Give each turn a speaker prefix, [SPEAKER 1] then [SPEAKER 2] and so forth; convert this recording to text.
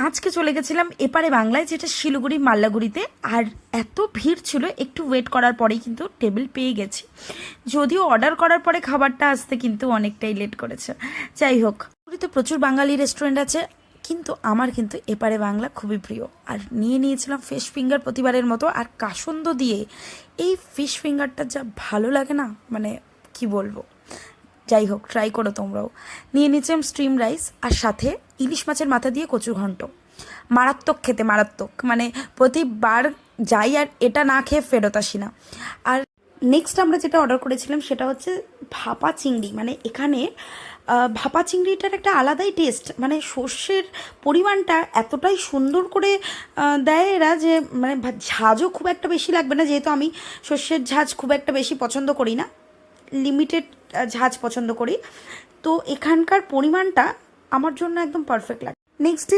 [SPEAKER 1] আজকে চলে গেছিলাম এপারে বাংলায়, যেটা শিলিগুড়ি মাল্লাগুড়িতে। আর এত ভিড় ছিল, একটু ওয়েট করার পরেই কিন্তু টেবিল পেয়ে গেছি। যদিও অর্ডার করার পরে খাবারটা আসতে কিন্তু অনেকটাই লেট করেছে। যাই হোক, তো প্রচুর বাঙালি রেস্টুরেন্ট আছে, কিন্তু আমার কিন্তু এপারে বাংলা খুবই প্রিয়। আর নিয়ে নিয়েছিলাম ফিশ ফিঙ্গার প্রতিবারের মতো, আর কাসন্দ দিয়ে এই ফিশ ফিঙ্গারটা যা ভালো লাগে না, মানে কি বলবো। যাই হোক, ট্রাই করো তোমরাও। নিয়ে নিয়েছিলাম স্ট্রিম রাইস, আর সাথে ইলিশ মাছের মাথা দিয়ে কচু ঘন্ট। মারাত্মক খেতে, মারাত্মক, মানে প্রতিবার যাই আর এটা না খেয়ে ফেরত আসি না। আর নেক্সট আমরা যেটা অর্ডার করেছিলাম সেটা হচ্ছে ভাপা চিংড়ি। মানে এখানে ভাপা চিংড়িটার একটা আলাদাই টেস্ট, মানে সর্ষের পরিমাণটা এতটাই সুন্দর করে দেয় এরা, যে মানে ঝাঁজও খুব একটা বেশি লাগবে না, যেহেতু আমি সর্ষের ঝাঁজ খুব একটা বেশি পছন্দ করি না, লিমিটেড ঝাঁজ পছন্দ করি। তো এখানকার পরিমাণটা আমার জন্য একদম পারফেক্ট লাগে। Next is